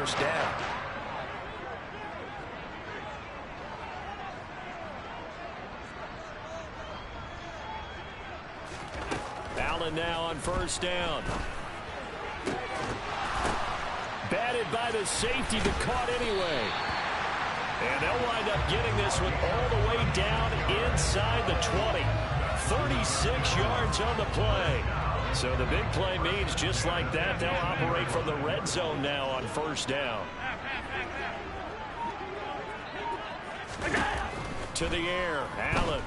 first down. Allen now on first down. Batted by the safety, but caught anyway. And they'll wind up getting this one all the way down inside the 20. 36 yards on the play. So the big play means just like that, they'll operate from the red zone now on first down. To the air, Allen.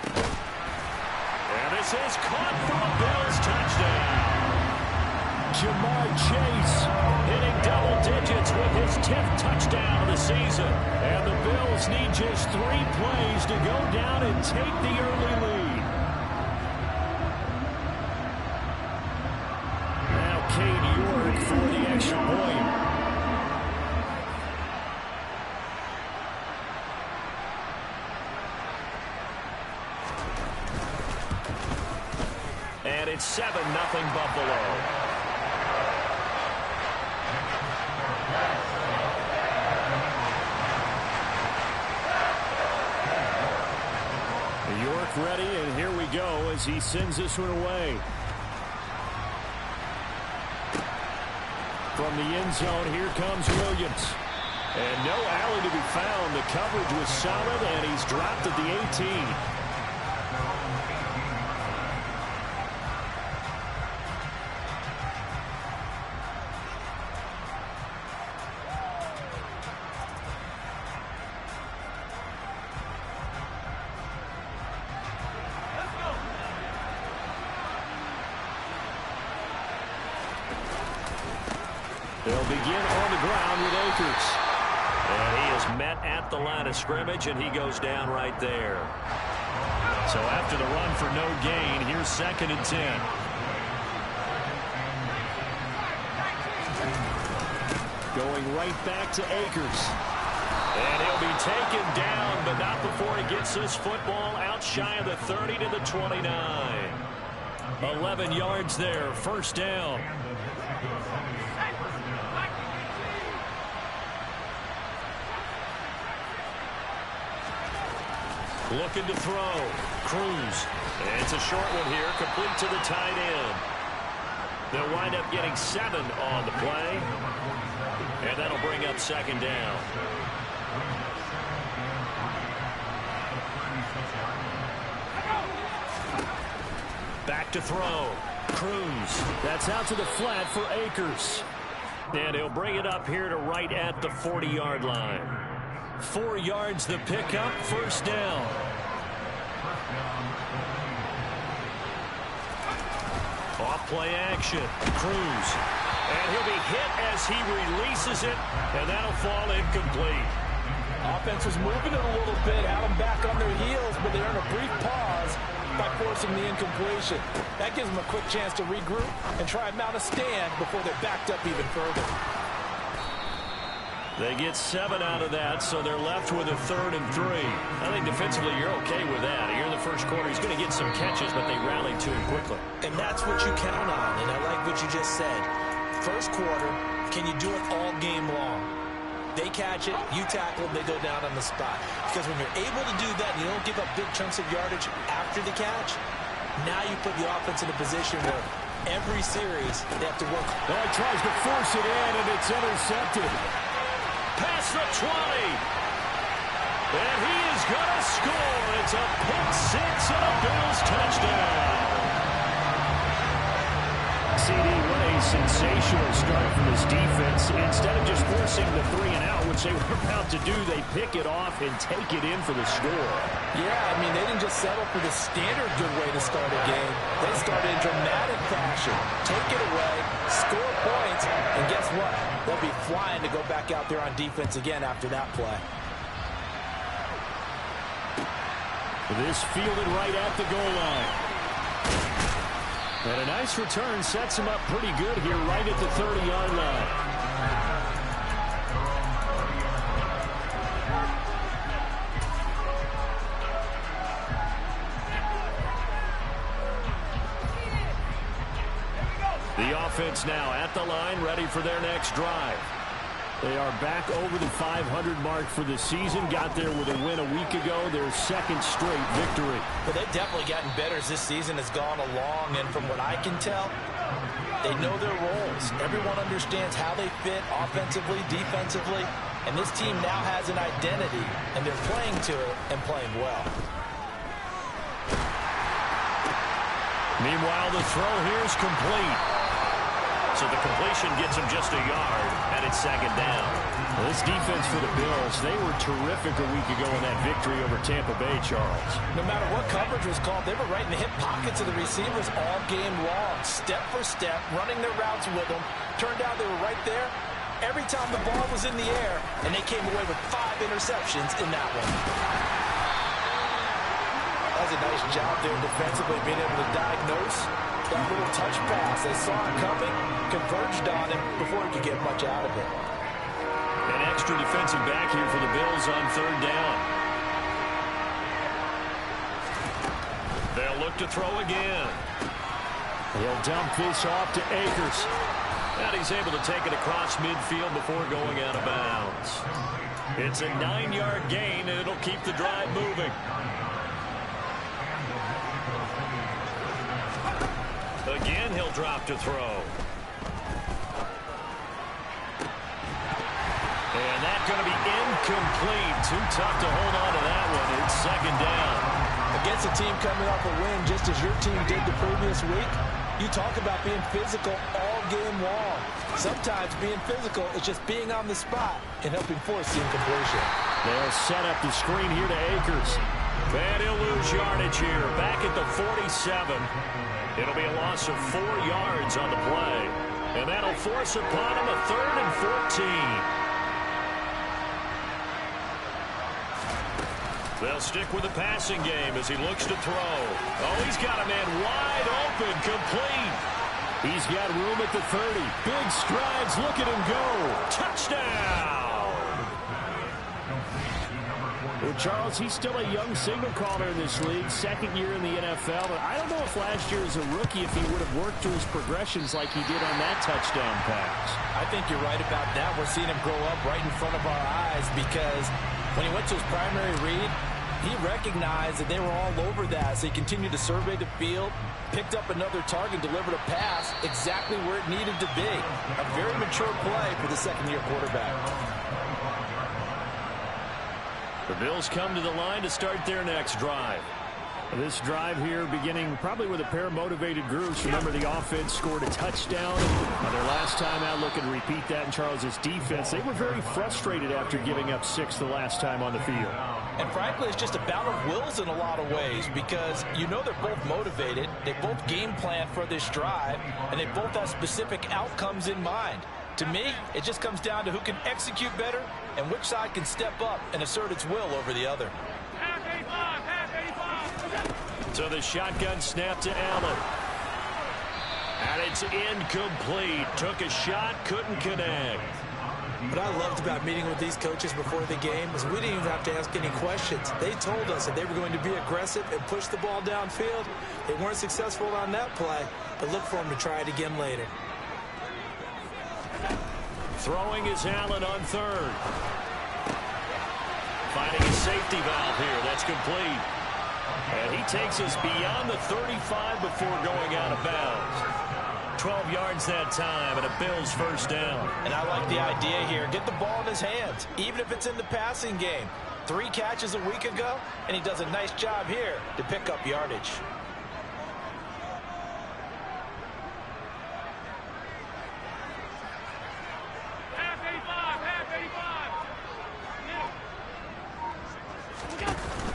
And this is caught for a Bills touchdown. Jamar Chase hitting double digits with his 10th touchdown of the season. And the Bills need just 3 plays to go down and take the early lead. Now Cade York for the extra point. And it's 7-0 Buffalo. York ready, and here we go as he sends this one away. From the end zone, here comes Williams. And no alley to be found. The coverage was solid, and he's dropped at the 18. They'll begin on the ground with Akers. And he is met at the line of scrimmage, and he goes down right there. So after the run for no gain, here's 2nd and 10. Going right back to Akers. And he'll be taken down, but not before he gets this football out shy of the 30 to the 29. 11 yards there, first down. Looking to throw. Cruz. And it's a short one here, complete to the tight end. They'll wind up getting 7 on the play. And that'll bring up 2nd down. Back to throw. Cruz. That's out to the flat for Akers. And he'll bring it up here to right at the 40-yard line. 4 yards the pickup, first down. Off play action. Cruz. And he'll be hit as he releases it, and that'll fall incomplete. Offense was moving it a little bit, had them back on their heels, but they earned a brief pause by forcing the incompletion. That gives them a quick chance to regroup and try and mount a stand before they're backed up even further. They get 7 out of that, so they're left with a 3rd and 3. I think defensively you're okay with that. Here in the first quarter, he's going to get some catches, but they rallied to him quickly. And that's what you count on, and I like what you just said. First quarter, can you do it all game long? They catch it, you tackle them, they go down on the spot. Because when you're able to do that and you don't give up big chunks of yardage after the catch, now you put the offense in a position where every series they have to work. Well, he tries to force it in, and it's intercepted. Past the 20. And he is going to score. It's a pick 6 and a Bills touchdown. CD, what a sensational start from this defense. Instead of just forcing the 3 and out, which they were about to do, they pick it off and take it in for the score. Yeah, I mean, they didn't just settle for the standard good way to start a game. They started in dramatic fashion. Take it away, score points, and guess what? They'll be flying to go back out there on defense again after that play. This fielded right at the goal line. And a nice return sets him up pretty good here right at the 30-yard line. The offense now at the line, ready for their next drive. They are back over the 500 mark for the season. Got there with a win a week ago, their second straight victory. Well, they've definitely gotten better as this season has gone along, and from what I can tell, they know their roles. Everyone understands how they fit offensively, defensively, and this team now has an identity, and they're playing to it and playing well. Meanwhile, the throw here is complete. So the completion gets him just a yard, and it's second down. Well, this defense for the Bills, they were terrific a week ago in that victory over Tampa Bay, Charles. No matter what coverage was called, they were right in the hip pockets of the receivers all game long, step for step, running their routes with them. Turned out they were right there every time the ball was in the air, and they came away with 5 interceptions in that one. That was a nice job there defensively, being able to diagnose that little touch pass. They saw it coming, converged on him before he could get much out of it. An extra defensive back here for the Bills on third down. They'll look to throw again. He'll dump this off to Akers. And he's able to take it across midfield before going out of bounds. It's a 9-yard gain, and it'll keep the drive moving. Again, he'll drop to throw. And that's going to be incomplete. Too tough to hold on to that one. It's second down. Against a team coming off a win, just as your team did the previous week, you talk about being physical all game long. Sometimes being physical is just being on the spot and helping force the incompletion. They'll set up the screen here to Akers. And he'll lose yardage here. Back at the 47. It'll be a loss of 4 yards on the play. And that'll force upon him a 3rd and 14. They'll stick with the passing game as he looks to throw. Oh, he's got a man wide open, complete. He's got room at the 30. Big strides. Look at him go. Touchdown. Well, Charles, he's still a young signal caller in this league, second year in the NFL. But I don't know if last year as a rookie, if he would have worked through his progressions like he did on that touchdown pass. I think you're right about that. We're seeing him grow up right in front of our eyes because when he went to his primary read, he recognized that they were all over that. So he continued to survey the field, picked up another target, delivered a pass exactly where it needed to be. A very mature play for the second-year quarterback. The Bills come to the line to start their next drive. This drive here beginning probably with a pair of motivated groups. Remember, the offense scored a touchdown on their last time out. Looking to repeat that in Charles's defense. They were very frustrated after giving up 6 the last time on the field. And frankly, it's just a battle of wills in a lot of ways because you know they're both motivated. They both game plan for this drive, and they both have specific outcomes in mind. To me, it just comes down to who can execute better and which side can step up and assert its will over the other. So the shotgun snap to Allen. And it's incomplete. Took a shot, couldn't connect. What I loved about meeting with these coaches before the game is we didn't even have to ask any questions. They told us that they were going to be aggressive and push the ball downfield. They weren't successful on that play, but look for them to try it again later. Throwing is Allen on third. Finding a safety valve here. That's complete. And he takes us beyond the 35 before going out of bounds. 12 yards that time and a Bills first down. And I like the idea here. Get the ball in his hands, even if it's in the passing game. 3 catches a week ago, and he does a nice job here to pick up yardage.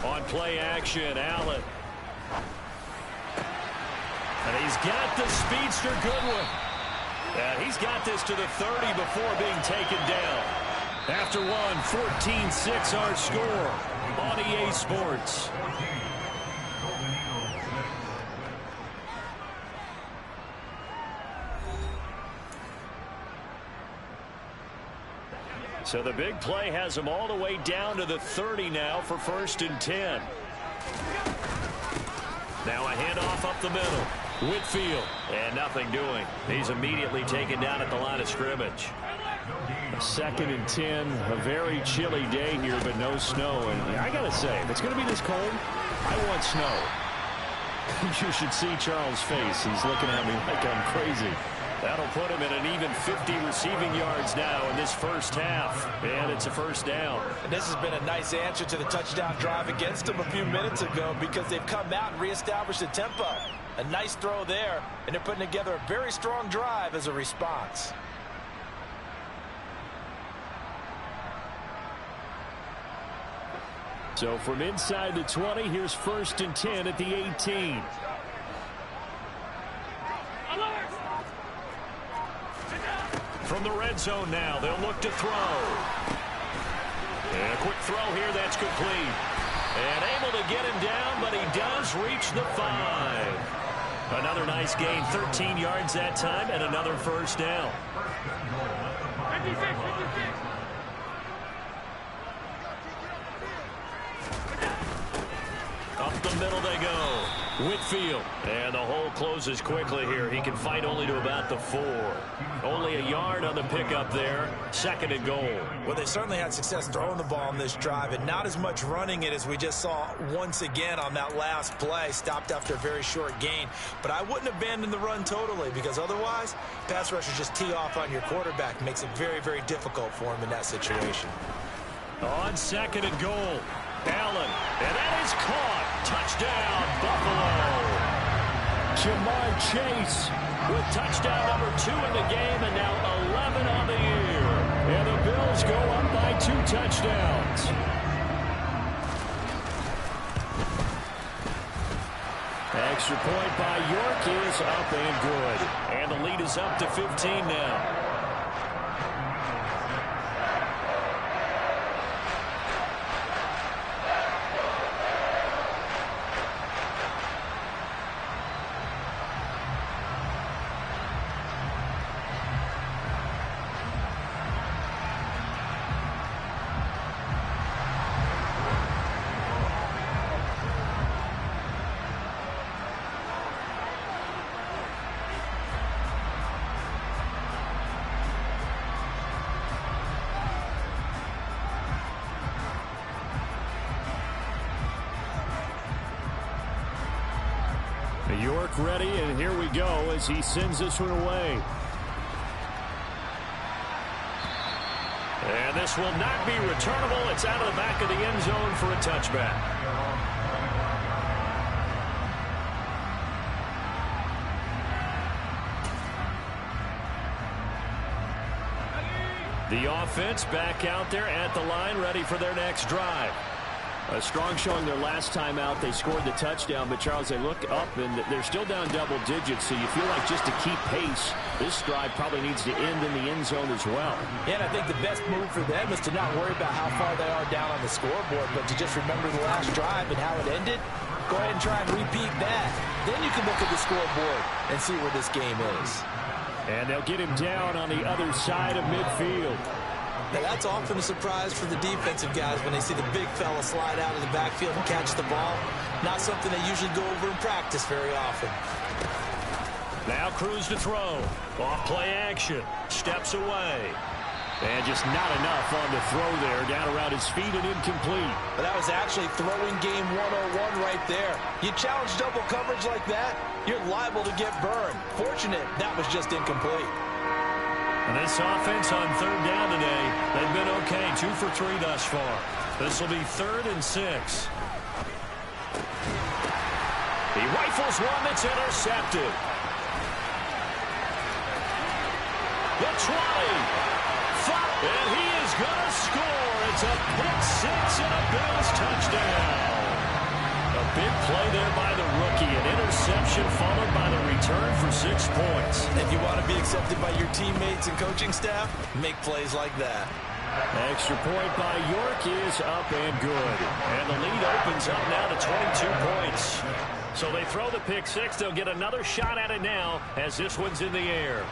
On play action, Allen. And he's got the speedster Goodwin. And he's got this to the 30 before being taken down. After one, 14-6 our score on EA Sports. So the big play has them all the way down to the 30 now for 1st and 10. Now a handoff up the middle. Whitfield. And nothing doing. He's immediately taken down at the line of scrimmage. 2nd and 10. A very chilly day here, but no snow. And I got to say, if it's going to be this cold, I want snow. You should see Charles' face. He's looking at me like I'm crazy. That'll put him at an even 50 receiving yards now in this first half. And it's a first down. And this has been a nice answer to the touchdown drive against them a few minutes ago because they've come out and reestablished the tempo. A nice throw there, and they're putting together a very strong drive as a response. So from inside the 20, here's 1st and 10 at the 18. From the red zone now, they'll look to throw. And a quick throw here, that's complete. And able to get him down, but he does reach the 5. Another nice gain, 13 yards that time, and another first down. 56. Up the middle they go. Whitfield. And the hole closes quickly here. He can fight only to about the 4. Only a yard on the pickup there. 2nd and goal. Well, they certainly had success throwing the ball on this drive, and not as much running it as we just saw once again on that last play. Stopped after a very short gain. But I wouldn't abandon the run totally, because otherwise, pass rushers just tee off on your quarterback. Makes it very, very difficult for him in that situation. On 2nd and goal. Allen. And that is caught. Touchdown, Buffalo. Jamar Chase with touchdown number 2 in the game, and now 11 on the year. And the Bills go up by 2 touchdowns. Extra point by York is up and good. And the lead is up to 15 now. York ready, and here we go as he sends this one away. And this will not be returnable. It's out of the back of the end zone for a touchback. The offense back out there at the line, ready for their next drive. A strong showing their last time out. They scored the touchdown, but Charles, they look up and they're still down double digits, so you feel like just to keep pace, this drive probably needs to end in the end zone as well. Yeah, and I think the best move for them is to not worry about how far they are down on the scoreboard, but to just remember the last drive and how it ended. Go ahead and try and repeat that. Then you can look at the scoreboard and see where this game is. And they'll get him down on the other side of midfield. Now, that's often a surprise for the defensive guys when they see the big fella slide out of the backfield and catch the ball. Not something they usually go over in practice very often. Now Cruz to throw. Off play action. Steps away. And just not enough on the throw there. Down around his feet and incomplete. But that was actually throwing game 101 right there. You challenge double coverage like that, you're liable to get burned. Fortunate that was just incomplete. And this offense on 3rd down today, they've been okay. 2 for 3 thus far. This will be 3rd and 6. He rifles one that's intercepted. The 20. And he is going to score. It's a pick-6 and a Bills touchdown. A big play there by the rookie. An interception followed by the return for 6 points. If you want to be accepted by your teammates and coaching staff, make plays like that. Extra point by York is up and good. And the lead opens up now to 22 points. So they throw the pick-6. They'll get another shot at it now as this one's in the air.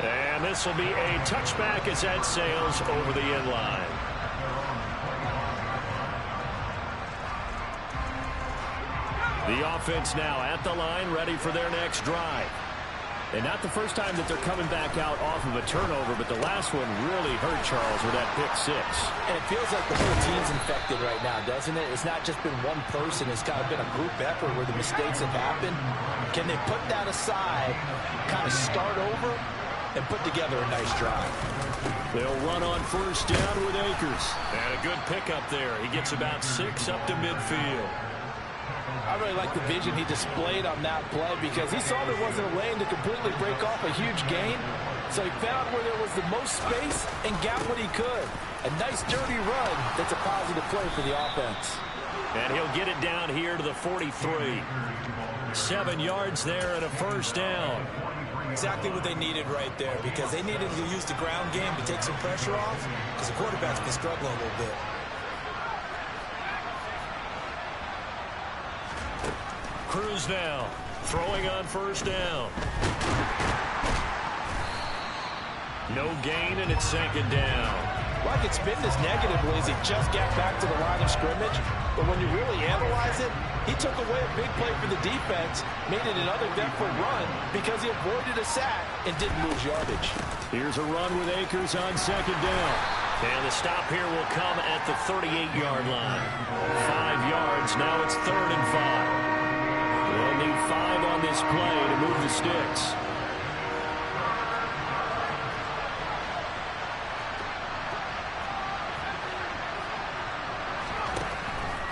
And this will be a touchback as that sails over the end line. The offense now at the line, ready for their next drive. And not the first time that they're coming back out off of a turnover, but the last one really hurt Charles with that pick six. And it feels like the whole team's infected right now, doesn't it? It's not just been one person. It's kind of been a group effort where the mistakes have happened. Can they put that aside, kind of start over, and put together a nice drive? They'll run on first down with Akers. And a good pickup there. He gets about 6 up to midfield. I really like the vision he displayed on that play because he saw there wasn't a lane to completely break off a huge gain. So he found where there was the most space and got what he could. A nice dirty run that's a positive play for the offense. And he'll get it down here to the 43. 7 yards there and a first down. Exactly what they needed right there because they needed to use the ground game to take some pressure off because the quarterback's been struggling a little bit. Cruz now throwing on first down. No gain, and it's second down. Well, I could spin this negatively as he just got back to the line of scrimmage. But when you really analyze it, he took away a big play for the defense, made it another depth run because he avoided a sack and didn't lose yardage. Here's a run with Akers on second down. And the stop here will come at the 38-yard line. 5 yards, now it's 3rd and 5. They'll need 5 on this play to move the sticks.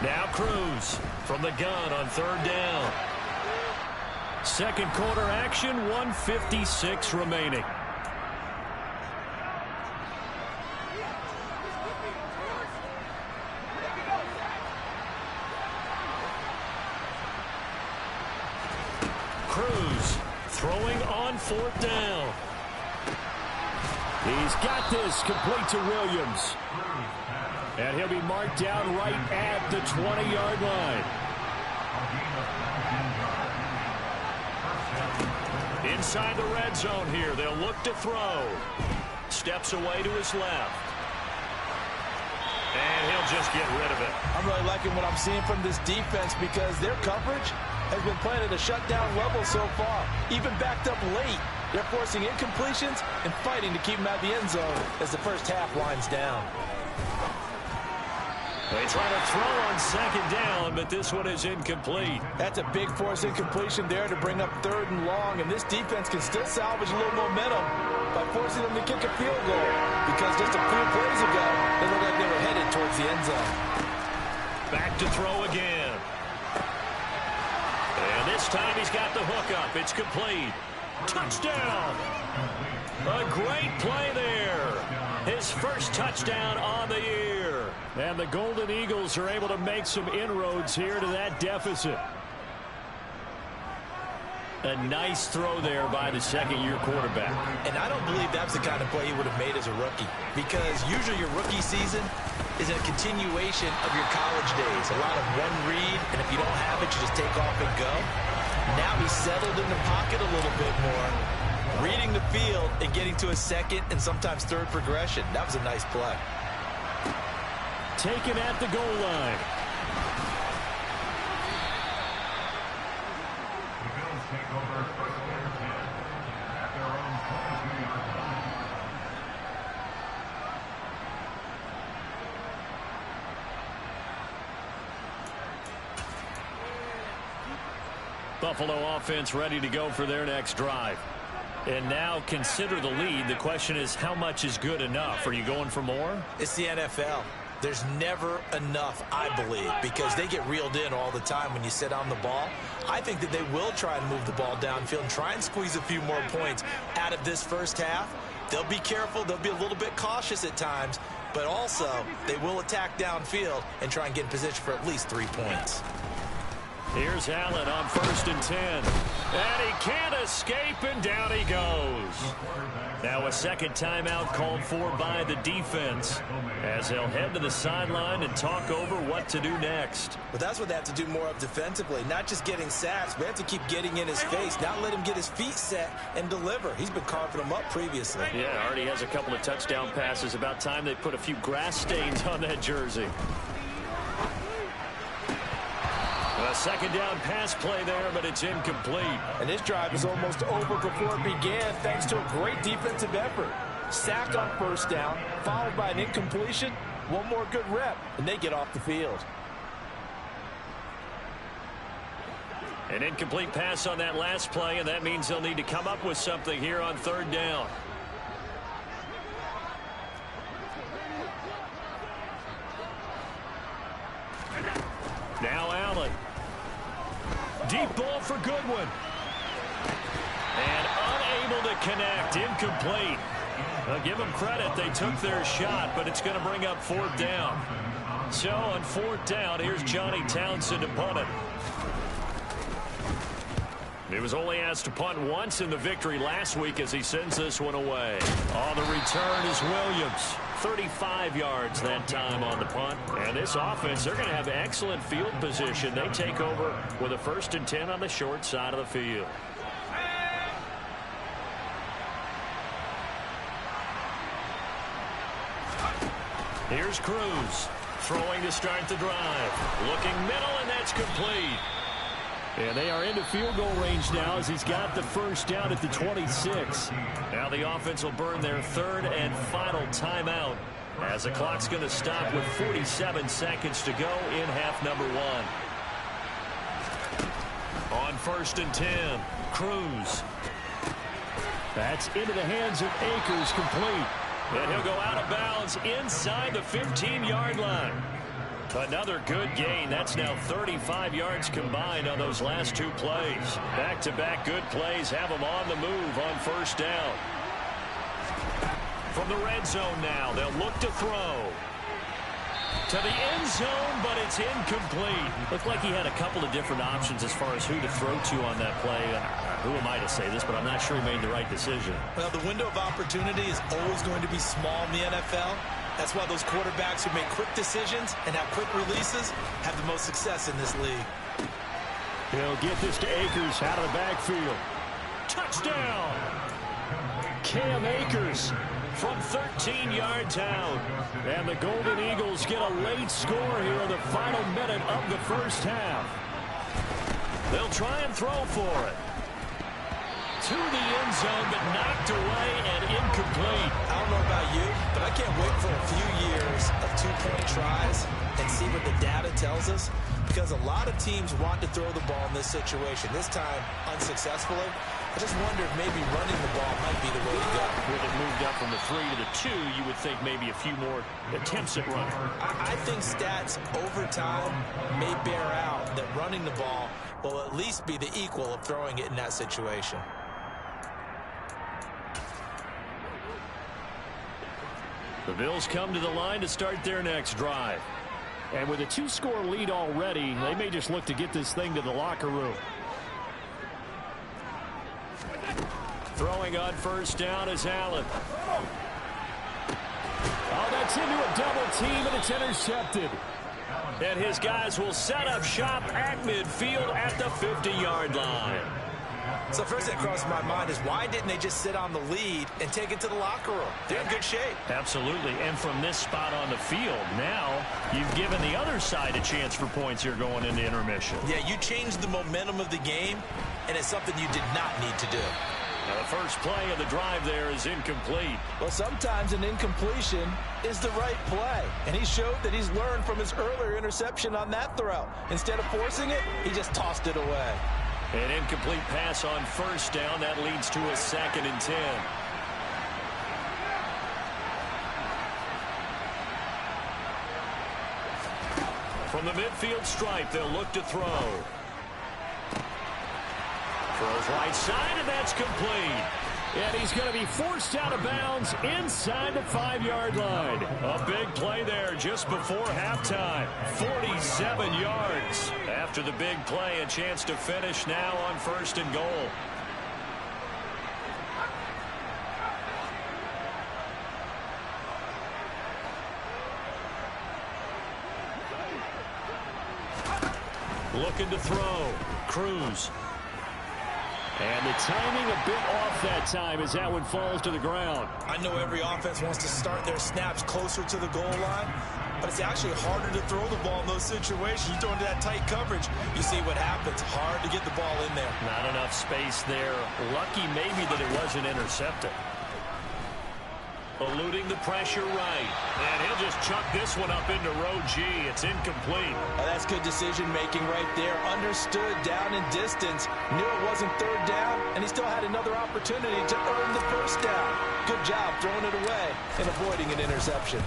Now Cruz from the gun on 3rd down. Second quarter action, 1:56 remaining. Cruz throwing on 4th down. He's got this complete to Williams. And he'll be marked down right at the 20-yard line. Inside the red zone here, they'll look to throw. Steps away to his left. And he'll just get rid of it. I'm really liking what I'm seeing from this defense because their coverage has been playing at a shutdown level so far. Even backed up late, they're forcing incompletions and fighting to keep them out of the end zone as the first half winds down. They try to throw on second down, but this one is incomplete. That's a big force incompletion there to bring up 3rd and long, and this defense can still salvage a little momentum by forcing them to kick a field goal because just a few plays ago, they looked like they were headed towards the end zone. Back to throw again. And this time he's got the hook up. It's complete. Touchdown. A great play there. His first touchdown on the year. And the Golden Eagles are able to make some inroads here to that deficit. A nice throw there by the second-year quarterback. And I don't believe that's the kind of play he would have made as a rookie because usually your rookie season is a continuation of your college days. A lot of one read, and if you don't have it, you just take off and go. Now he's settled in the pocket a little bit more, reading the field and getting to a second and sometimes third progression. That was a nice play. Taken at the goal line. Buffalo offense ready to go for their next drive. And now consider the lead. The question is, how much is good enough? Are you going for more? It's the NFL. There's never enough, I believe, because they get reeled in all the time when you sit on the ball. I think that they will try and move the ball downfield and try and squeeze a few more points out of this first half. They'll be careful. They'll be a little bit cautious at times, but also they will attack downfield and try and get in position for at least 3 points. Here's Allen on 1st and 10. And he can't escape, and down he goes. Now a second timeout called for by the defense as they'll head to the sideline and talk over what to do next. But that's what they have to do more of defensively, not just getting sacks. We have to keep getting in his face, not let him get his feet set and deliver. He's been carving them up previously. Yeah, already has a couple of touchdown passes. About time they put a few grass stains on that jersey. A second down pass play there, but it's incomplete. And this drive is almost over before it began thanks to a great defensive effort. Sack on first down, followed by an incompletion. One more good rep, and they get off the field. An incomplete pass on that last play, and that means they'll need to come up with something here on third down. Now Allen. Deep ball for Goodwin. And unable to connect. Incomplete. I'll give them credit. They took their shot, but it's going to bring up fourth down. So on fourth down, here's Johnny Townsend to punt it. He was only asked to punt once in the victory last week as he sends this one away. On the return is Williams. 35 yards that time on the punt. And this offense, they're going to have excellent field position. They take over with a 1st and 10 on the short side of the field. Here's Cruz. Throwing to start the drive. Looking middle, and that's complete. And they are into field goal range now as he's got the first down at the 26. Now the offense will burn their third and final timeout as the clock's going to stop with 47 seconds to go in half number one. On 1st and 10, Cruz. That's into the hands of Akers, complete. And he'll go out of bounds inside the 15-yard line. Another good gain. That's now 35 yards combined on those last two plays. Back-to-back good plays have them on the move on first down. From the red zone now, they'll look to throw. To the end zone, but it's incomplete. Looked like he had a couple of different options as far as who to throw to on that play. Who am I to say this, but I'm not sure he made the right decision. Well, the window of opportunity is always going to be small in the NFL. That's why those quarterbacks who make quick decisions and have quick releases have the most success in this league. He'll get this to Akers out of the backfield. Touchdown! Cam Akers from 13 yards out. And the Golden Eagles get a late score here in the final minute of the first half. They'll try and throw for it. To the end zone, but knocked away and incomplete. I don't know about you, but I can't wait for a few years of two-point tries and see what the data tells us, because a lot of teams want to throw the ball in this situation. This time, unsuccessfully. I just wonder if maybe running the ball might be the way to go. With it moved up from the 3 to the 2, you would think maybe a few more attempts at running. I think stats over time may bear out that running the ball will at least be the equal of throwing it in that situation. The Bills come to the line to start their next drive. And with a 2-score lead already, they may just look to get this thing to the locker room. Throwing on first down is Allen. Oh, that's into a double team, and it's intercepted. And his guys will set up shop at midfield at the 50-yard line. So first thing that crossed my mind is, why didn't they just sit on the lead and take it to the locker room? They're in good shape. Absolutely. And from this spot on the field, now you've given the other side a chance for points here going into intermission. Yeah, you changed the momentum of the game, and it's something you did not need to do. Now the first play of the drive there is incomplete. Well, sometimes an incompletion is the right play. And he showed that he's learned from his earlier interception on that throw. Instead of forcing it, he just tossed it away. An incomplete pass on first down. That leads to a 2nd and 10. From the midfield stripe, they'll look to throw. Throws right side, and that's complete. And he's going to be forced out of bounds inside the 5-yard line. A big play there just before halftime. 47 yards. After the big play, a chance to finish now on 1st and goal. Looking to throw. Cruz. And the timing a bit off that time as that one falls to the ground. I know every offense wants to start their snaps closer to the goal line, but it's actually harder to throw the ball in those situations. You throw into that tight coverage, you see what happens. Hard to get the ball in there. Not enough space there. Lucky maybe that it wasn't intercepted. Eluding the pressure right. And he'll just chuck this one up into row G. It's incomplete. That's good decision-making right there. Understood down in distance. Knew it wasn't third down, and he still had another opportunity to earn the first down. Good job throwing it away and avoiding an interception.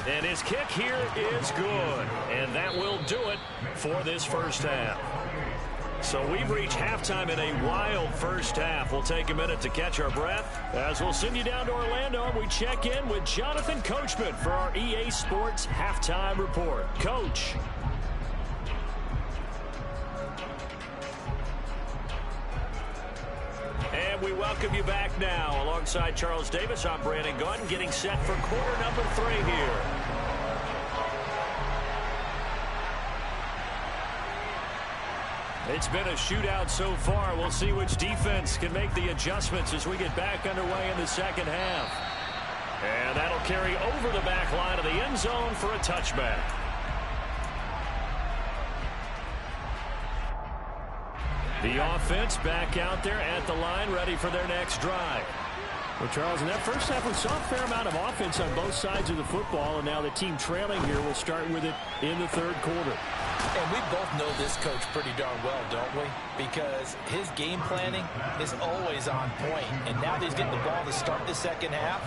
And his kick here is good. And that will do it for this first half. So we've reached halftime in a wild first half. We'll take a minute to catch our breath as we'll send you down to Orlando and we check in with Jonathan Coachman for our EA Sports Halftime Report. Coach. And we welcome you back now. Alongside Charles Davis, I'm Brandon Gaudin, getting set for quarter number 3 here. It's been a shootout so far. We'll see which defense can make the adjustments as we get back underway in the second half. And that'll carry over the back line of the end zone for a touchback. The offense back out there at the line, ready for their next drive. Well, Charles, in that first half, we saw a fair amount of offense on both sides of the football, and now the team trailing here will start with it in the third quarter. And we both know this coach pretty darn well, don't we? Because his game planning is always on point. And now that he's getting the ball to start the second half,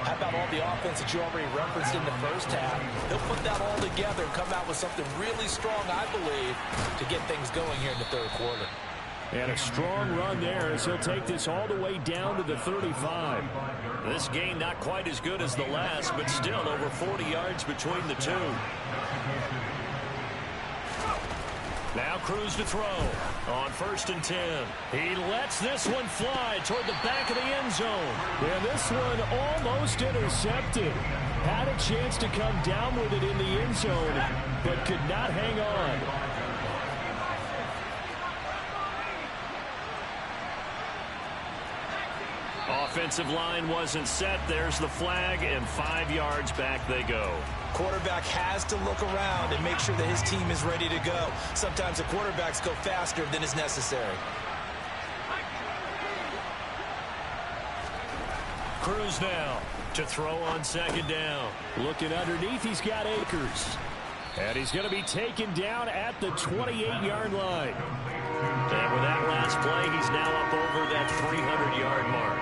how about all the offense that you already referenced in the first half? He'll put that all together and come out with something really strong, I believe, to get things going here in the third quarter. And a strong run there as he'll take this all the way down to the 35. This gain not quite as good as the last, but still over 40 yards between the two. Now Cruz to throw on 1st and 10. He lets this one fly toward the back of the end zone. And this one almost intercepted. Had a chance to come down with it in the end zone, but could not hang on. Offensive line wasn't set. There's the flag, and 5 yards back they go. Quarterback has to look around and make sure that his team is ready to go. Sometimes the quarterbacks go faster than is necessary. Cruz now to throw on 2nd down. Looking underneath, he's got Akers. And he's going to be taken down at the 28-yard line. And with that last play, he's now up over that 300-yard mark.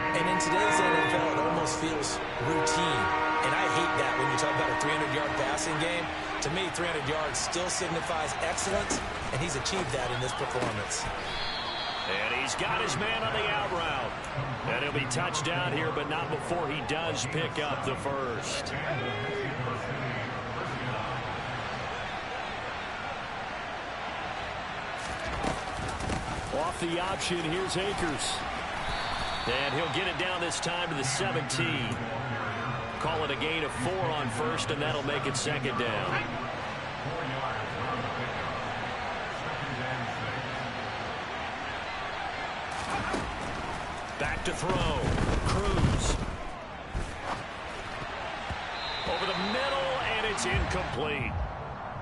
And in today's NFL, it almost feels routine. And I hate that when you talk about a 300-yard passing game. To me, 300 yards still signifies excellence, and he's achieved that in this performance. And he's got his man on the out route. And he'll be touched down here, but not before he does pick up the first. Off the option, here's Akers. And he'll get it down this time to the 17. Call it a gain of 4 on 1st, and that'll make it 2nd down. Back to throw. Cruz. Over the middle, and it's incomplete.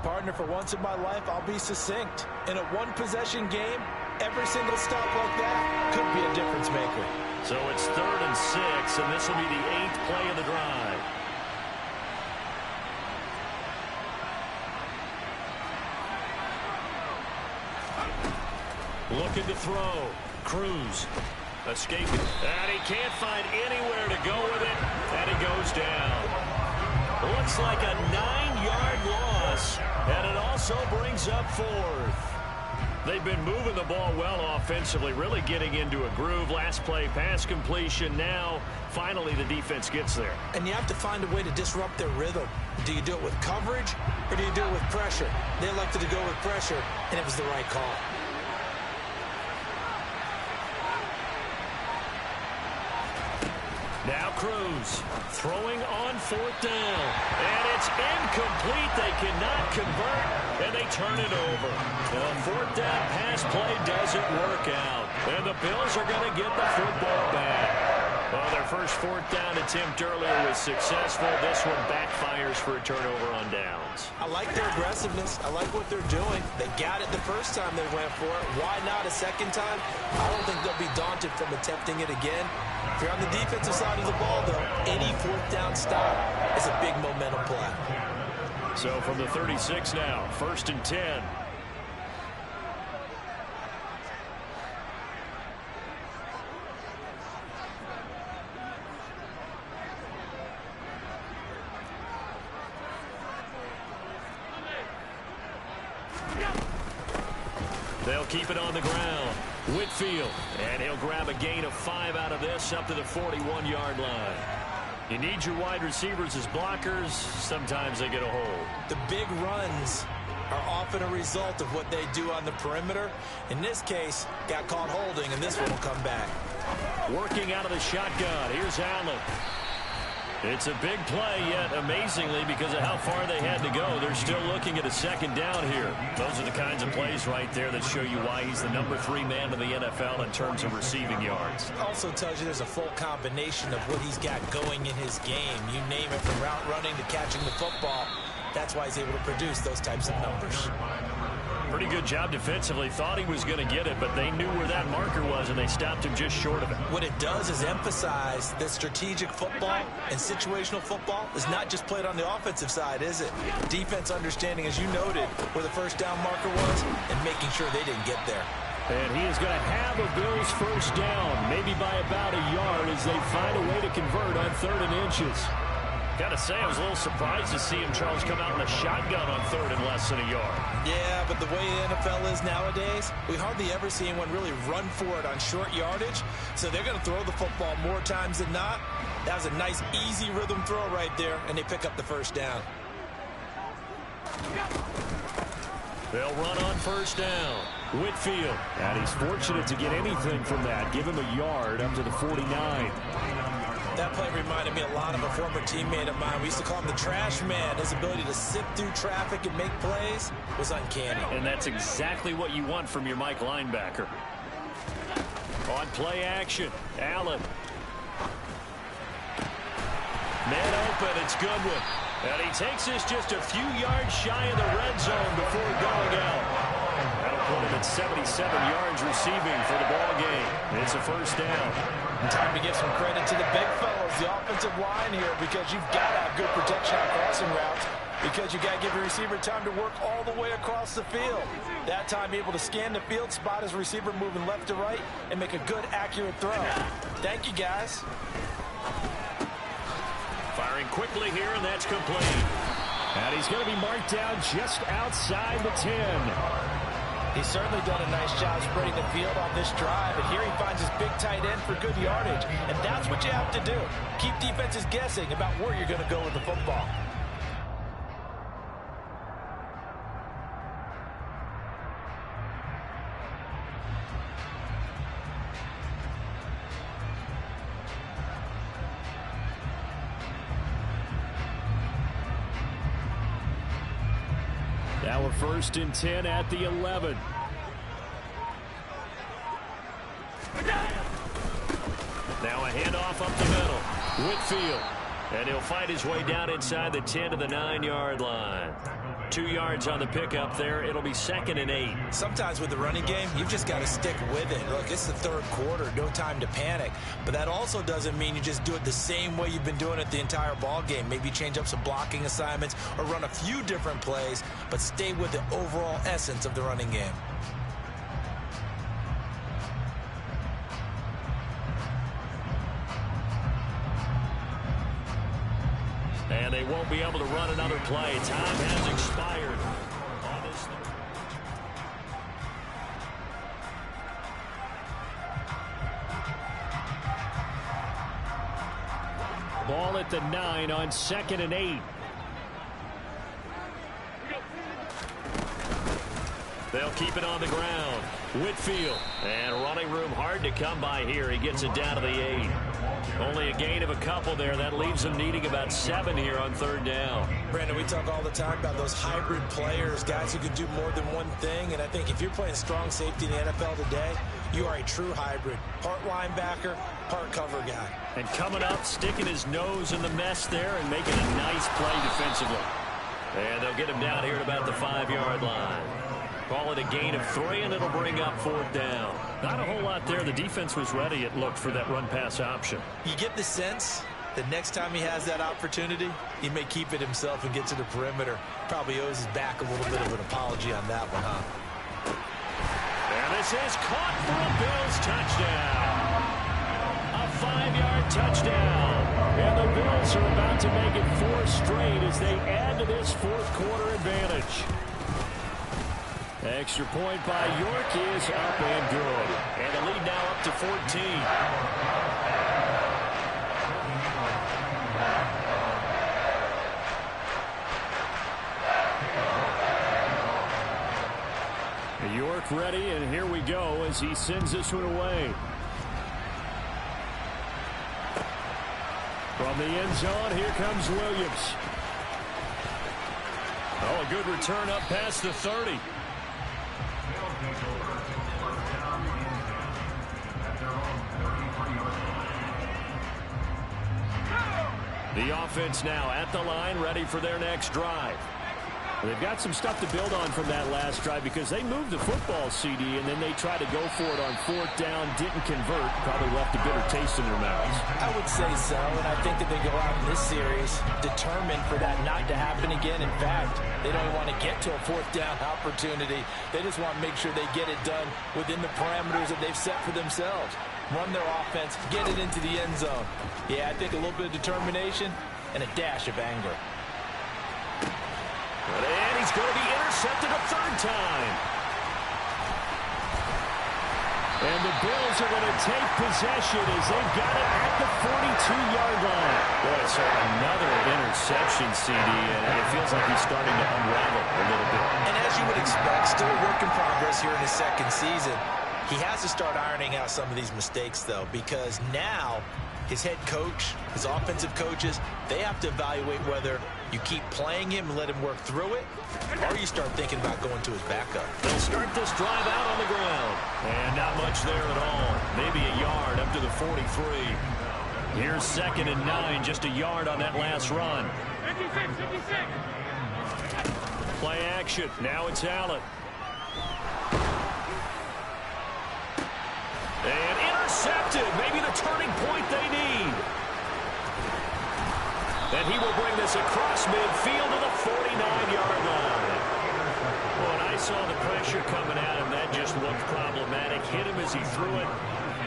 Partner, for once in my life, I'll be succinct. In a one-possession game, every single stop like that could be a difference maker. So it's 3rd and 6, and this will be the 8th play of the drive. Looking to throw. Cruz escaping. And he can't find anywhere to go with it, and he goes down. Looks like a 9-yard loss, and it also brings up 4th. They've been moving the ball well offensively, really getting into a groove. Last play, pass completion. Now, finally, the defense gets there. And you have to find a way to disrupt their rhythm. Do you do it with coverage, or do you do it with pressure? They elected to go with pressure, and it was the right call. Now Cruz throwing on 4th down. And it's incomplete. They cannot convert, and they turn it over. The 4th down pass play doesn't work out. And the Bills are going to get the football back. Well, their first first fourth down attempt earlier was successful. This one backfires for a turnover on downs. I like their aggressiveness. I like what they're doing. They got it the first time they went for it. Why not a second time? I don't think they'll be daunted from attempting it again. If you're on the defensive side of the ball, though, any fourth down stop is a big momentum play. So from the 36 now, 1st and 10. They'll keep it on the ground. Whitfield, and he'll grab a gain of 5 out of this up to the 41-yard line. You need your wide receivers as blockers. Sometimes they get a hold. The big runs are often a result of what they do on the perimeter. In this case, got caught holding, and this one will come back. Working out of the shotgun. Here's Allen. It's a big play, yet amazingly, because of how far they had to go, they're still looking at a second down here. Those are the kinds of plays right there that show you why he's the number 3 man in the NFL in terms of receiving yards. Also tells you there's a full combination of what he's got going in his game. You name it, from route running to catching the football. That's why he's able to produce those types of numbers. Pretty good job defensively. Thought he was going to get it, but they knew where that marker was, and they stopped him just short of it. What it does is emphasize that strategic football and situational football is not just played on the offensive side, is it? Defense understanding, as you noted, where the first down marker was and making sure they didn't get there. And he is going to have a Bills first down, maybe by about a yard, as they find a way to convert on 3rd and inches. Got to say, I was a little surprised to see him, Charles, come out in a shotgun on 3rd and less than a yard. Yeah, but the way the NFL is nowadays, we hardly ever see anyone really run for it on short yardage. So they're going to throw the football more times than not. That was a nice, easy rhythm throw right there, and they pick up the first down. They'll run on first down. Whitfield. And he's fortunate to get anything from that. Give him a yard up to the 49. That play reminded me a lot of a former teammate of mine. We used to call him the trash man. His ability to sift through traffic and make plays was uncanny. And that's exactly what you want from your Mike linebacker. On play action, Allen. Man open, it's Goodwin. And he takes this just a few yards shy of the red zone before going out. That'll put him at 77 yards receiving for the ball game. It's a first down. Time to give some credit to the big fellas, the offensive line here, because you've got to have good protection on crossing routes, because you got to give your receiver time to work all the way across the field. That time able to scan the field, spot his receiver moving left to right, and make a good, accurate throw. Thank you, guys. Firing quickly here, and that's complete. And he's going to be marked down just outside the 10. He's certainly done a nice job spreading the field on this drive, and here he finds his big tight end for good yardage, and that's what you have to do. Keep defenses guessing about where you're going to go with the football. Now a 1st and 10 at the 11. Now a handoff up the middle. Whitfield. And he'll fight his way down inside the 10 to the 9-yard line. 2 yards on the pickup there. It'll be 2nd and 8. Sometimes with the running game, you've just got to stick with it. Look, it's the 3rd quarter. No time to panic. But that also doesn't mean you just do it the same way you've been doing it the entire ball game. Maybe change up some blocking assignments or run a few different plays, but stay with the overall essence of the running game. And they won't be able to run another play. Time has expired. Ball at the 9 on 2nd and 8. They'll keep it on the ground. Whitfield. And running room hard to come by here. He gets it down to the 8. Only a gain of a couple there. That leaves them needing about 7 here on 3rd down. Brandon, we talk all the time about those hybrid players, guys who can do more than one thing. And I think if you're playing strong safety in the NFL today, You are a true hybrid. Part linebacker, part cover guy. And coming up, sticking his nose in the mess there and making a nice play defensively. And they'll get him down here at about the 5-yard line. Call it a gain of 3, and it'll bring up 4th down. Not a whole lot there. The defense was ready, it looked, for that run-pass option. You get the sense that next time he has that opportunity, he may keep it himself and get to the perimeter. Probably owes his back a little bit of an apology on that one, huh? And this is caught for a Bills touchdown. A 5-yard touchdown. And the Bills are about to make it 4 straight as they add to this 4th quarter advantage. Extra point by York is up and good. And the lead now up to 14. York ready, and here we go as he sends this one away. From the end zone, here comes Williams. Oh, a good return up past the 30. The offense now at the line, ready for their next drive. They've got some stuff to build on from that last drive because they moved the football, CD, and then they tried to go for it on 4th down, didn't convert, probably left a bitter taste in their mouths. I would say so, and I think that they go out in this series determined for that not to happen again. In fact, they don't want to get to a 4th down opportunity. They just want to make sure they get it done within the parameters that they've set for themselves. Run their offense, get it into the end zone. Yeah, I think a little bit of determination and a dash of anger. And he's going to be intercepted a 3rd time. And the Bills are going to take possession as they've got it at the 42-yard line. Boy, so another interception, CD, and it feels like he's starting to unravel a little bit. And as you would expect, still a work in progress here in his 2nd season. He has to start ironing out some of these mistakes, though, because now his head coach, his offensive coaches, they have to evaluate whether you keep playing him and let him work through it, or you start thinking about going to his backup. They'll start this drive out on the ground. And not much there at all. Maybe a yard up to the 43. Here's 2nd and 9, just a yard on that last run. 56. Play action. Now it's Allen. And intercepted. Maybe the turning point they need. And he will bring this across midfield to the 49-yard line. Well, and I saw the pressure coming at him. That just looked problematic. Hit him as he threw it,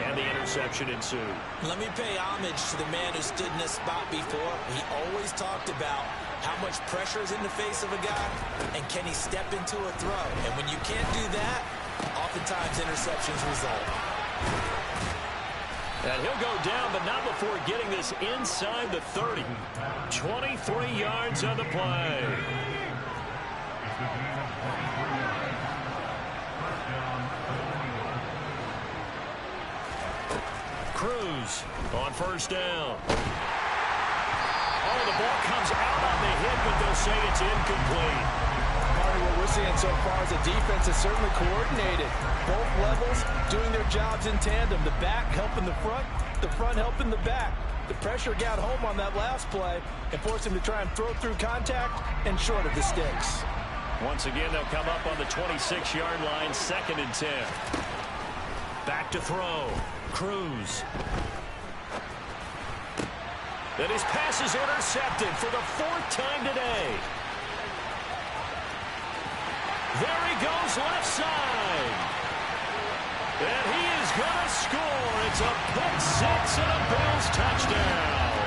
and the interception ensued. Let me pay homage to the man who stood in this spot before. He always talked about how much pressure is in the face of a guy, and can he step into a throw. And when you can't do that, oftentimes interceptions result. And he'll go down, but not before getting this inside the 30. 23 yards on the play. Cruz on 1st down. Oh, the ball comes out on the hit, but they'll say it's incomplete. What we're seeing so far is the defense is certainly coordinated. Both levels doing their jobs in tandem. The back helping the front helping the back. The pressure got home on that last play and forced him to try and throw through contact and short of the sticks. Once again, they'll come up on the 26-yard line, 2nd and 10. Back to throw. Cruz. And his pass is intercepted for the 4th time today. There he goes, left side. And he is going to score. It's a pick-6 and a Bills touchdown.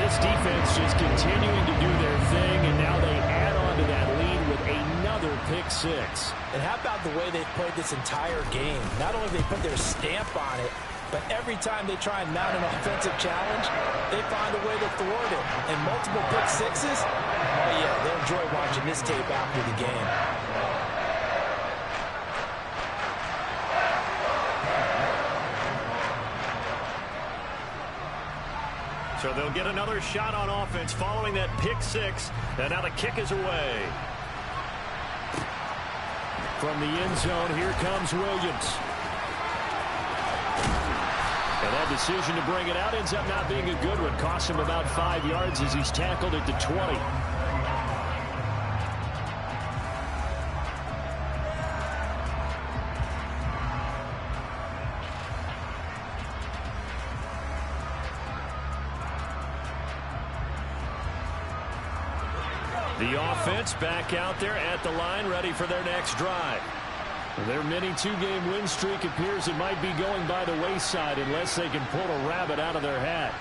This defense just continuing to do their thing, and now they add on to that lead with another pick-6. And how about the way they've played this entire game? Not only have they put their stamp on it, but every time they try and mount an offensive challenge, they find a way to thwart it. And multiple pick-6s, oh yeah, they enjoy watching this tape after the game. So they'll get another shot on offense following that pick-6, and now the kick is away. From the end zone, here comes Williams. And that decision to bring it out ends up not being a good one. Cost him about 5 yards as he's tackled at the 20. The offense back out there at the line, ready for their next drive. Their mini two-game win streak appears it might be going by the wayside unless they can pull a rabbit out of their hat.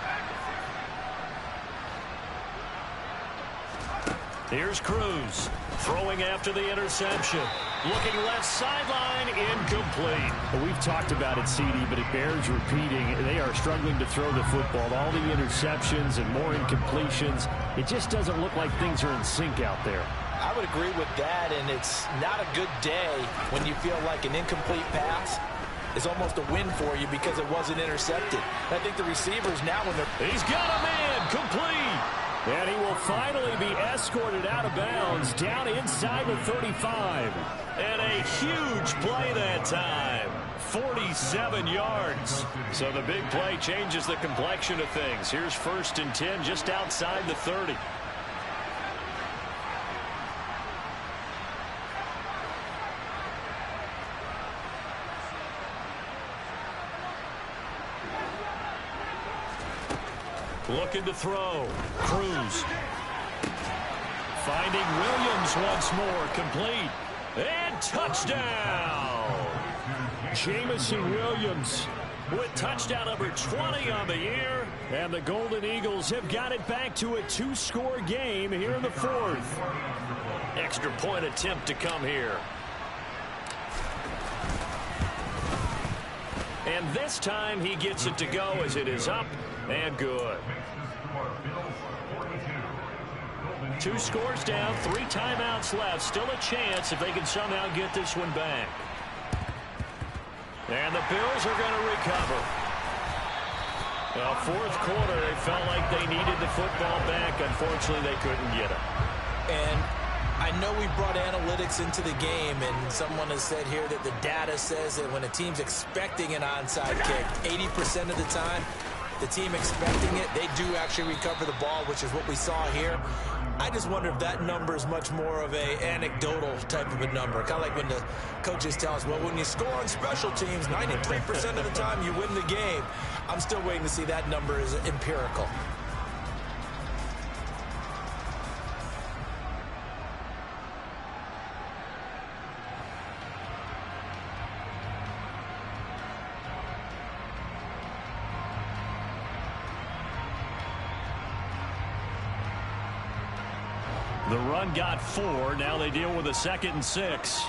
Here's Cruz throwing after the interception. Looking left sideline, incomplete. We've talked about it, CD, but it bears repeating. They are struggling to throw the football. All the interceptions and more incompletions. It just doesn't look like things are in sync out there. I would agree with that, and it's not a good day when you feel like an incomplete pass is almost a win for you because it wasn't intercepted. I think the receivers now when they're... He's got a man, complete. And he will finally be escorted out of bounds down inside the 35. And a huge play that time. 47 yards. So the big play changes the complexion of things. Here's 1st and 10 just outside the 30. Looking to throw. Cruz. Finding Williams once more. Complete. And touchdown. Jamison Williams with touchdown number 20 on the year. And the Golden Eagles have got it back to a 2-score game here in the 4th. Extra point attempt to come here. And this time he gets it to go as it is up and good. 2 scores down, 3 timeouts left. Still a chance if they can somehow get this one back. And the Bills are going to recover. Well, 4th quarter, they felt like they needed the football back. Unfortunately, they couldn't get it. And I know we brought analytics into the game, and someone has said here that the data says that when a team's expecting an onside kick, 80% of the time, the team expecting it, they do actually recover the ball, which is what we saw here. I just wonder if that number is much more of a anecdotal type of a number. Kind of like when the coaches tell us, well, when you score on special teams, 93% of the time you win the game. I'm still waiting to see that number is empirical. The run got 4. Now they deal with a 2nd and 6.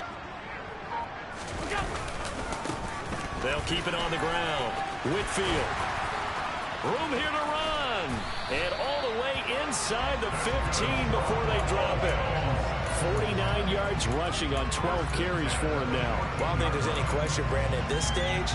They'll keep it on the ground. Whitfield. Room here to run. And all the way inside the 15 before they drop it. 49 yards rushing on 12 carries for him now. Well, I don't think there's any question, Brandon, at this stage.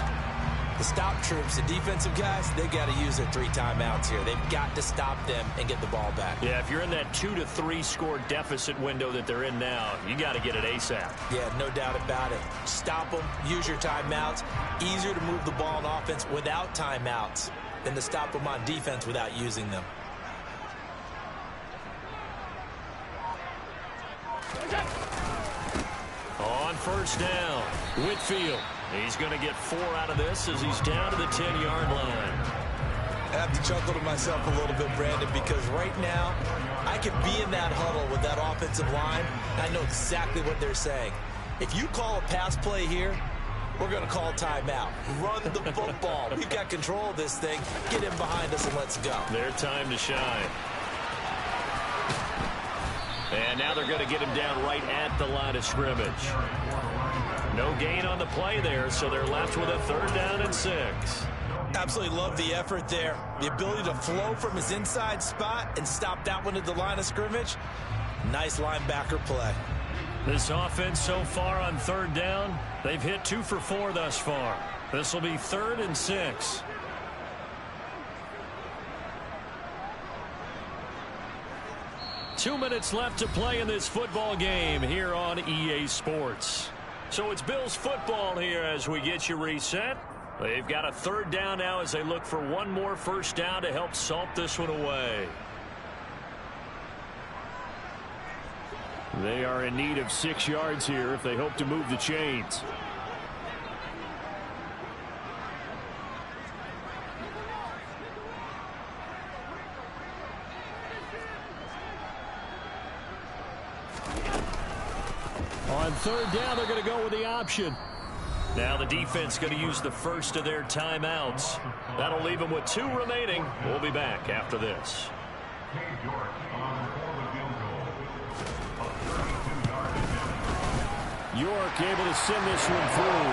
The stop troops, the defensive guys, they've got to use their 3 timeouts here. They've got to stop them and get the ball back. Yeah, if you're in that 2 to 3 score deficit window that they're in now, you got to get it ASAP. Yeah, no doubt about it. Stop them, use your timeouts. Easier to move the ball on offense without timeouts than to stop them on defense without using them. On 1st down, Whitfield. He's going to get 4 out of this as he's down to the 10-yard line. I have to chuckle to myself a little bit, Brandon, because right now I could be in that huddle with that offensive line. I know exactly what they're saying. If you call a pass play here, we're going to call timeout. Run the football. We've got control of this thing. Get in behind us and let's go. Their time to shine. And now they're going to get him down right at the line of scrimmage. No gain on the play there, so they're left with a 3rd down and 6. Absolutely love the effort there. The ability to flow from his inside spot and stop that one at the line of scrimmage. Nice linebacker play. This offense so far on 3rd down, they've hit 2 for 4 thus far. This will be 3rd and 6. Two minutes left to play in this football game here on EA Sports. So it's Bills football here as we get you reset. They've got a third down now as they look for one more first down to help salt this one away. They are in need of 6 yards here if they hope to move the chains. On third down, they're going to go with the option. Now the defense going to use the first of their timeouts. That'll leave them with 2 remaining. We'll be back after this. York able to send this one through.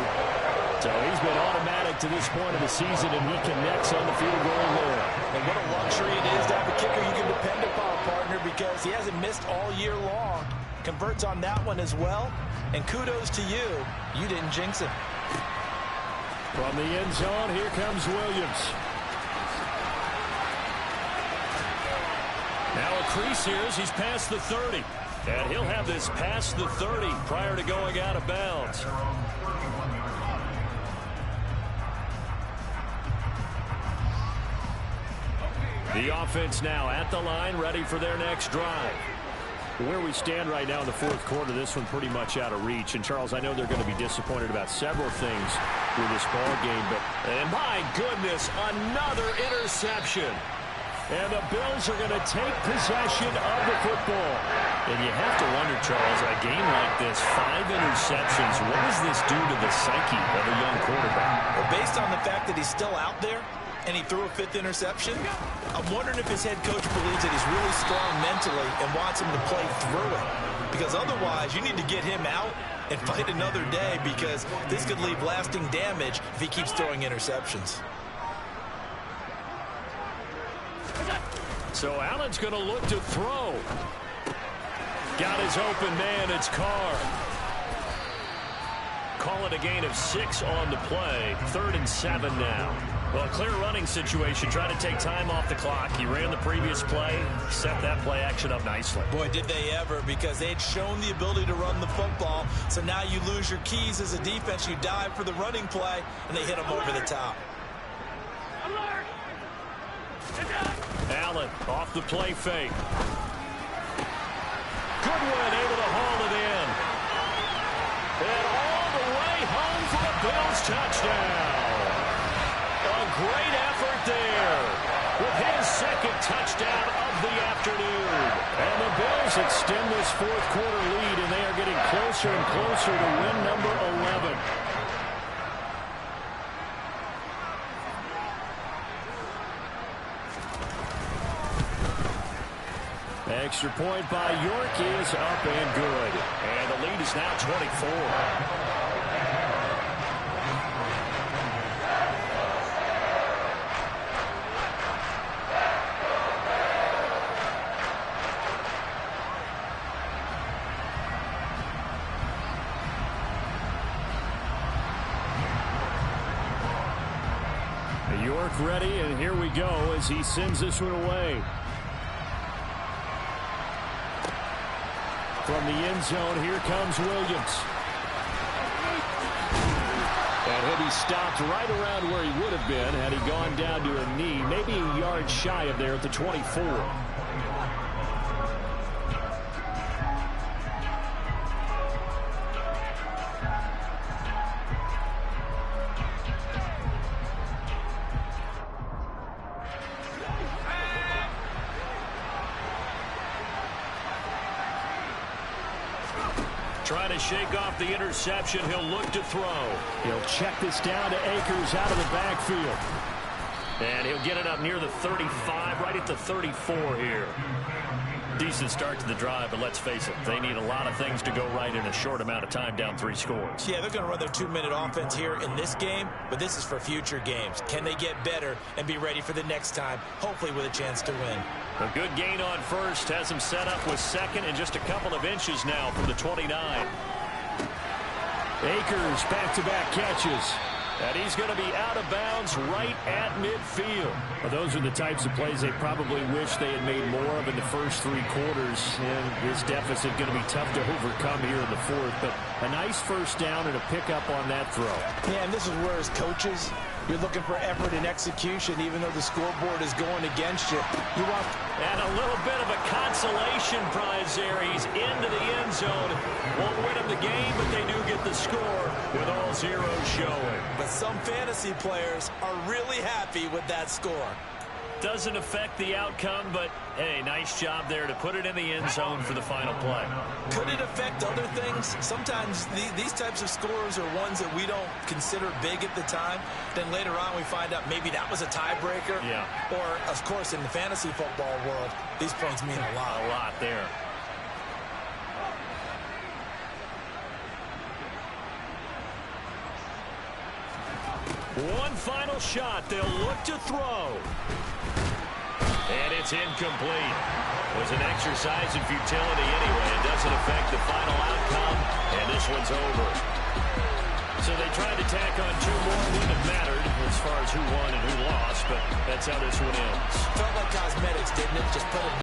So he's been automatic to this point of the season, and he connects on the field goal there. And what a luxury it is to have a kicker you can depend upon, partner, because he hasn't missed all year long. Converts on that one as well. And kudos to you. You didn't jinx it. From the end zone, here comes Williams. Now a crease here as he's past the 30. And he'll have this past the 30 prior to going out of bounds. The offense now at the line, ready for their next drive. Where we stand right now in the fourth quarter, this one pretty much out of reach. And, Charles, I know they're going to be disappointed about several things with this ball game. And my goodness, another interception. And the Bills are going to take possession of the football. And you have to wonder, Charles, a game like this, 5 interceptions, what does this do to the psyche of a young quarterback? Well, based on the fact that he's still out there and he threw a 5th interception, I'm wondering if his head coach believes that he's really strong mentally and wants him to play through it. Because otherwise, you need to get him out and fight another day, because this could leave lasting damage if he keeps throwing interceptions. So Allen's going to look to throw. Got his open man. It's Carr. Call it a gain of 6 on the play. 3rd and 7 now. Well, clear running situation. Trying to take time off the clock. He ran the previous play. Set that play action up nicely. Boy, did they ever, because they had shown the ability to run the football. So now you lose your keys as a defense. You dive for the running play, and they hit him over the top. Allen off the play fake. Goodwin able to haul it in. And all the way home for a Bills touchdown. A great effort there with his 2nd touchdown of the afternoon. And the Bills extend this fourth quarter lead, and they are getting closer and closer to win number 11. Extra point by York is up and good. And the lead is now 24. York ready, and here we go as he sends this one away. From the end zone, here comes Williams. And he'll be stopped right around where he would have been had he gone down to a knee, maybe a yard shy of there at the 24. Trying to shake off the interception. He'll look to throw. He'll check this down to Akers out of the backfield. And he'll get it up near the 35, right at the 34 here. Decent start to the drive, but let's face it, they need a lot of things to go right in a short amount of time, down 3 scores. Yeah, they're going to run their 2-minute offense here in this game, but this is for future games. Can they get better and be ready for the next time, hopefully with a chance to win? A good gain on first has him set up with 2nd and just a couple of inches now from the 29. Akers back-to-back catches. And he's going to be out of bounds right at midfield. Well, those are the types of plays they probably wish they had made more of in the first 3 quarters. And this deficit going to be tough to overcome here in the fourth. But a nice first down and a pickup on that throw. Yeah, and this is where, as coaches, you're looking for effort and execution, even though the scoreboard is going against you. You want... And a little bit of a consolation prize there. He's into the end zone. Won't win him the game, but they do get the score with all zeros showing. But some fantasy players are really happy with that score. Doesn't affect the outcome, but, hey, nice job there to put it in the end zone for the final play. Could it affect other things? Sometimes these types of scores are ones that we don't consider big at the time. Then later on we find out maybe that was a tiebreaker. Yeah. Or, of course, in the fantasy football world, these points mean a lot. A lot there. One final shot. They'll look to throw. And it's incomplete. It was an exercise in futility anyway. It doesn't affect the final outcome, and this one's over. So they tried to tack on 2 more. Wouldn't have mattered as far as who won and who lost, but that's how this one ends. Felt like cosmetics, didn't it? Just put it